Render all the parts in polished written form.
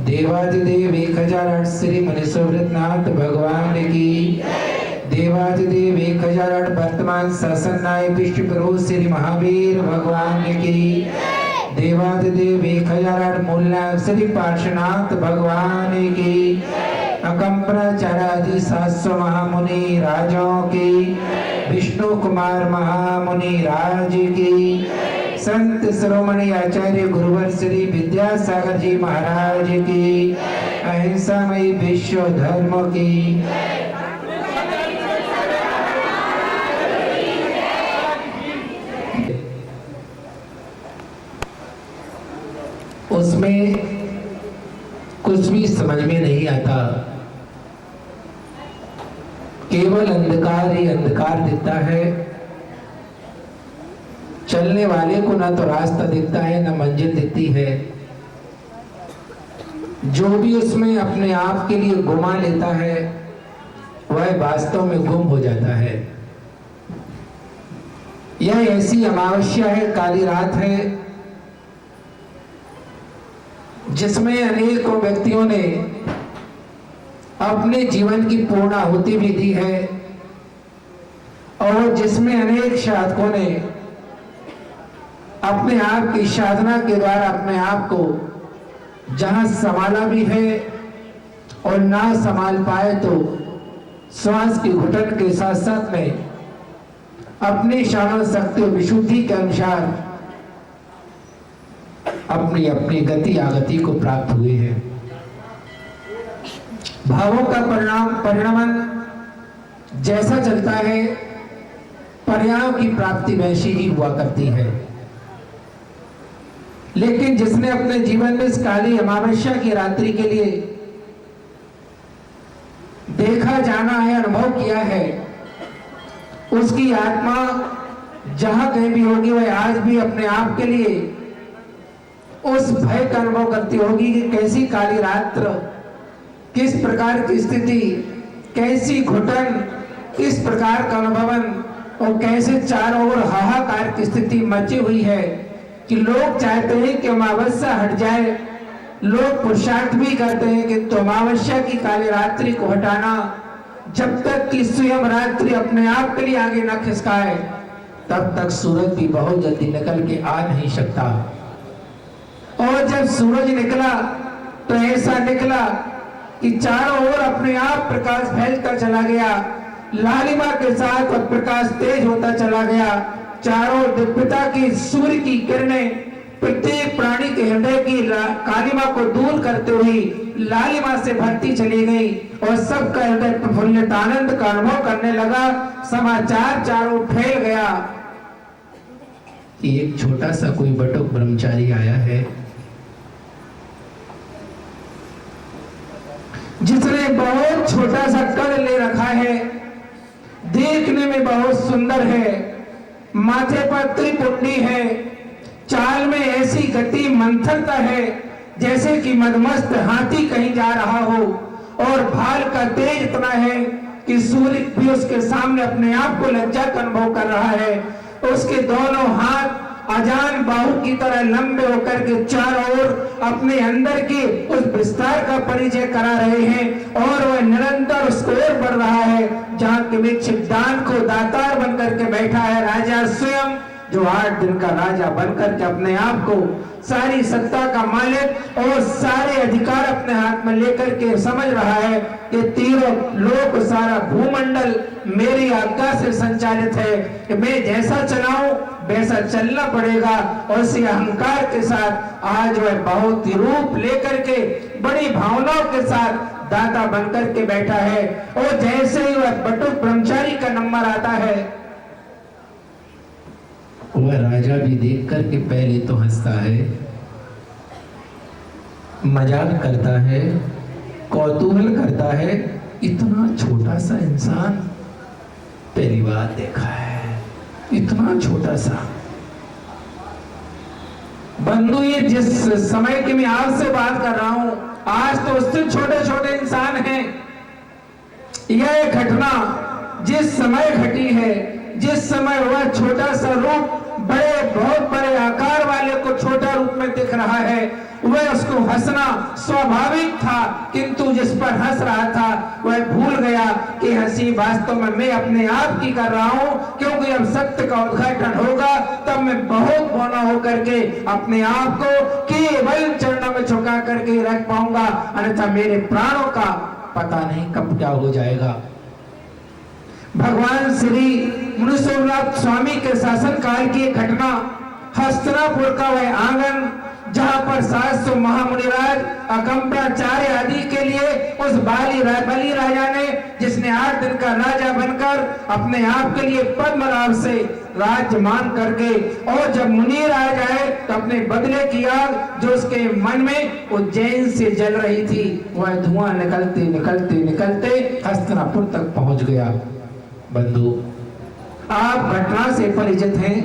देवाधिदेव 1008 श्री मनीश्वरनाथ भगवान की, देवाधिदेव 1008 वर्तमान शासन नायक विश्व प्रभु श्री महावीर भगवान की, देवाधिदेव 1008 मूल नायक श्री पार्श्वनाथ भगवान की, अकम्पराचार्यादि 700 महामुनि राजों की, विष्णु कुमार महामुनि राज की, संत शिरोमणि आचार्य गुरुवर श्री विद्यासागर जी महाराज की, अहिंसामयी विश्व धर्म की, उसमें कुछ भी समझ में नहीं आता, केवल अंधकार ही अंधकार दिखता है। चलने वाले को ना तो रास्ता दिखता है ना मंजिल दिखती है। जो भी उसमें अपने आप के लिए घुमा लेता है वह वास्तव में गुम हो जाता है। यह ऐसी अमावस्या है, काली रात है, जिसमें अनेकों व्यक्तियों ने अपने जीवन की पूर्ण आहुति भी दी है और जिसमें अनेक साधकों ने अपने आप की साधना के द्वारा अपने आप को जहां संभाला भी है और ना संभाल पाए तो श्वास की घुटन के साथ साथ में अपनी शान शक्ति और विशुद्धि के अनुसार अपनी अपनी गति आगति को प्राप्त हुए हैं। भावों का परिणामन जैसा चलता है, परिणाम की प्राप्ति वैसी ही हुआ करती है। लेकिन जिसने अपने जीवन में इस काली अमावस्या की रात्रि के लिए देखा, जाना है, अनुभव किया है, उसकी आत्मा जहां कहीं भी होगी वह आज भी अपने आप के लिए उस भय का अनुभव करती होगी कि कैसी काली रात्र, किस प्रकार की स्थिति, कैसी घुटन, किस प्रकार का अनुभवन और कैसे चारों ओर हाहाकार की स्थिति मची हुई है कि लोग चाहते हैं कि अमावस्या हट जाए, लोग पुरुषार्थ भी करते हैं कि तो अमावस्या की काली रात्रि को हटाना, जब तक कि स्वयं रात्रि अपने आप के लिए आगे न खिसकाए तब तक सूरज भी बहुत जल्दी निकल के आ नहीं सकता। और जब सूरज निकला तो ऐसा निकला कि चारों ओर अपने आप प्रकाश फैलता चला गया, लालिमा के साथ और प्रकाश तेज होता चला गया। चारों दिव्यता की सूर्य की किरणें प्रत्येक प्राणी के हृदय की कालिमा को दूर करते हुए लालिमा से भरती चली गई और सबका हृदय प्रफुल्लित आनंद का अनुभव करने लगा। समाचार चारों फैल गया कि एक छोटा सा कोई बटुक ब्रह्मचारी आया है जिसने बहुत छोटा सा कद ले रखा है, देखने में बहुत सुंदर है, माथे पर त्रिपुंडी है, चाल में ऐसी गति मंथरता है जैसे कि मदमस्त हाथी कहीं जा रहा हो, और भाल का तेज इतना है कि सूर्य भी उसके सामने अपने आप को लज्जा का अनुभव कर रहा है। उसके दोनों हाथ अजान बाहु की तरह लंबे होकर के चारों ओर अपने अंदर के उस विस्तार का परिचय करा रहे हैं और वह निरंतर उसको ओर बढ़ रहा है जहाँ के बीच दान को दातार बनकर के बैठा है राजा स्वयं, जो 8 दिन का राजा बनकर के अपने आप को सारी सत्ता का मालिक और सारे अधिकार अपने हाथ में लेकर के समझ रहा है कि तीनों लोक सारा भूमंडल मेरी आज्ञा से संचालित है कि मैं जैसा चलाऊं वैसा चलना पड़ेगा। और इसी अहंकार के साथ आज वह बहुत ही रूप लेकर के बड़ी भावनाओं के साथ दाता बनकर के बैठा है। और जैसे ही वह बटुक ब्रह्मचारी का नंबर आता है, वह राजा भी देख करके पहले तो हंसता है, मजाक करता है, कौतूहल करता है, इतना छोटा सा इंसान पहली बार देखा है, इतना छोटा सा। बंधु, ये जिस समय की मैं आपसे बात कर रहा हूं, आज तो उससे छोटे छोटे इंसान हैं। यह घटना जिस समय घटी है, जिस समय वह छोटा सा रूप बड़े बहुत बड़े आकार वाले को छोटा रूप में दिख रहा है, वह उसको हंसना स्वाभाविक था, किंतु जिस पर हंस रहा था वह भूल गया कि हंसी वास्तव में मैं अपने आप की कर रहा हूं, क्योंकि अब सत्य का उद्घाटन होगा तब मैं बहुत बौना होकर के अपने आप को केवल चरणों में झुका करके रख पाऊंगा, अन्यथा मेरे प्राणों का पता नहीं कब क्या हो जाएगा। भगवान श्री मुनीश्वरनाथ स्वामी के शासन काल की घटना, हस्तिनापुर का वह आंगन जहां पर 700 महामुनिराज अकंपाचार्य आदि के लिए उस बलि राजा ने, जिसने 8 दिन का राजा बनकर अपने आप के लिए पद्मनाभ से राज्य मान करके, और जब मुनिराज आए तो अपने बदले की आग जो उसके मन में उज्जैन से जल रही थी, वह धुआं निकलते निकलते निकलते हस्तिनापुर तक पहुंच गया। बंधु, आप घटना से परिचित हैं,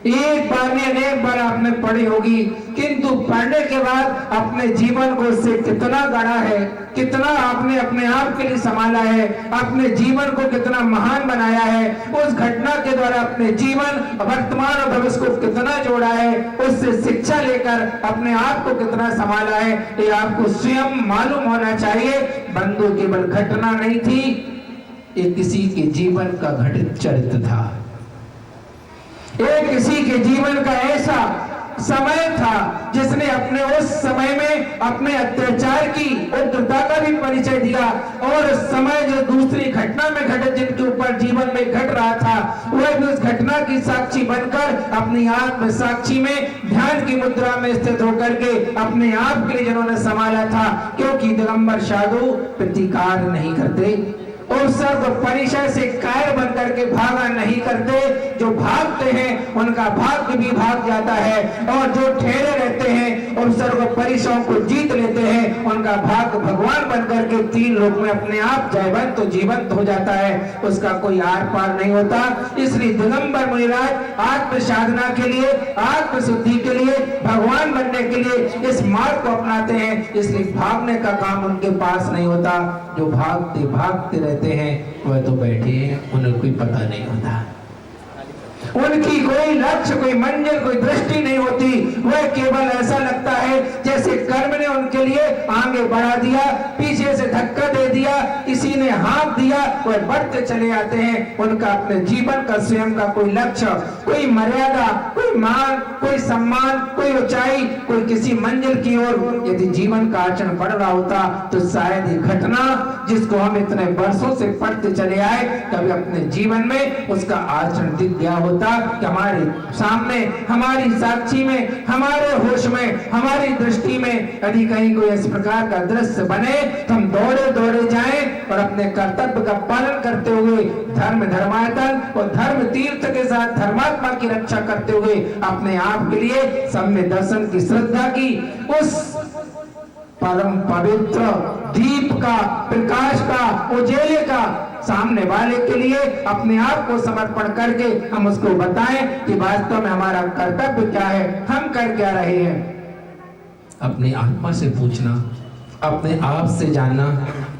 एक बार नहीं अनेक बार आपने पढ़ी होगी, किंतु पढ़ने के बाद अपने जीवन को उससे कितना गढ़ा है, कितना आपने अपने आप के लिए संभाला है, अपने जीवन को कितना महान बनाया है, उस घटना के द्वारा अपने जीवन वर्तमान और भविष्य को कितना जोड़ा है, उससे शिक्षा लेकर अपने आप को कितना संभाला है, ये आपको स्वयं मालूम होना चाहिए। बंधु, केवल घटना नहीं थी, ये किसी के जीवन का घटित चरित्र था, ये किसी के जीवन का ऐसा समय था जिसने अपने उस समय में अपने अत्याचार की उग्रता का भी परिचय दिया, और उस समय जो दूसरी घटना में घटित जिनके ऊपर जीवन में घट रहा था, वह भी उस घटना की साक्षी बनकर अपनी आत्म साक्षी में ध्यान की मुद्रा में स्थित होकर के अपने आप के लिए जिन्होंने संभाला था, क्योंकि दिगंबर साधु प्रतिकार नहीं करते और सर्व परिचय से कायर बनकर के भागा नहीं करते। जो भागते हैं उनका भाग्य भी भाग जाता है, और जो ठहरे रहते हैं और सर्व परिचयों को जीत लेते हैं, उनका भाग्य भगवान बनकर के 3 लोक में अपने आप जयवंत तो जीवंत हो जाता है, उसका कोई आर पार नहीं होता। इसलिए दिगंबर मुनिराज आत्म साधना के लिए, आत्म शुद्धि के लिए, भगवान बनने के लिए इस मार्ग को अपनाते हैं, इसलिए भागने का काम उनके पास नहीं होता। जो भागते भागते रहते हैं वह तो बैठे हैं, उन्हें कोई पता नहीं होता। उनकी कोई लक्ष्य, कोई मंजिल, कोई दृष्टि नहीं होती। वह केवल ऐसा लगता है जैसे कर्म ने उनके लिए आगे बढ़ा दिया, पीछे से धक्का दे दिया, किसी ने हाथ दिया, वह बढ़ते चले आते हैं। उनका अपने जीवन का स्वयं का कोई लक्ष्य, कोई मर्यादा, कोई मान, कोई सम्मान, कोई ऊंचाई, कोई किसी मंजिल की ओर यदि जीवन का आचरण बढ़ रहा होता तो शायद ये घटना जिसको हम इतने वर्षों से पढ़ते चले आए कभी अपने जीवन में उसका आचरण दिख गया होता कि हमारे सामने, हमारी साक्षी में, हमारे होश में, हमारी दृष्टि में यदि कहीं कोई इस प्रकार का दृश्य बने तो हम दौड़े दौड़े जाएं और अपने कर्तव्य का पालन करते हुए धर्म धर्मायतन और धर्म तीर्थ के साथ धर्मात्मा की रक्षा करते हुए अपने आप के लिए सम्य दर्शन की श्रद्धा की उस परम पवित्र दीप का, प्रकाश का, उजेले का सामने वाले के लिए अपने आप को समर्पण करके हम उसको बताएं कि वास्तव में हमारा कर्तव्य क्या है, हम कर क्या रहे हैं। अपने आत्मा से पूछना, अपने आप से जानना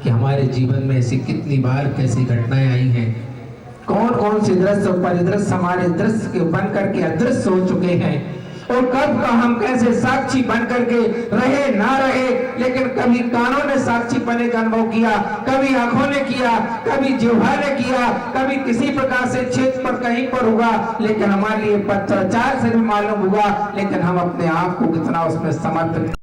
कि हमारे जीवन में ऐसी कितनी बार कैसी घटनाएं आई हैं, कौन कौन से दृश्य परिदृश्य हमारे दृश्य के बन करके अदृश्य हो चुके हैं और कब का हम कैसे साक्षी बन करके रहे ना रहे, लेकिन कभी कानों ने साक्षी बने का अनुभव किया, कभी आंखों ने किया, कभी जिह्वा ने किया, कभी किसी प्रकार से क्षेत्र पर कहीं पर हुआ, लेकिन हमारे लिए पत्राचार से भी मालूम हुआ, लेकिन हम अपने आप को कितना उसमें समर्पित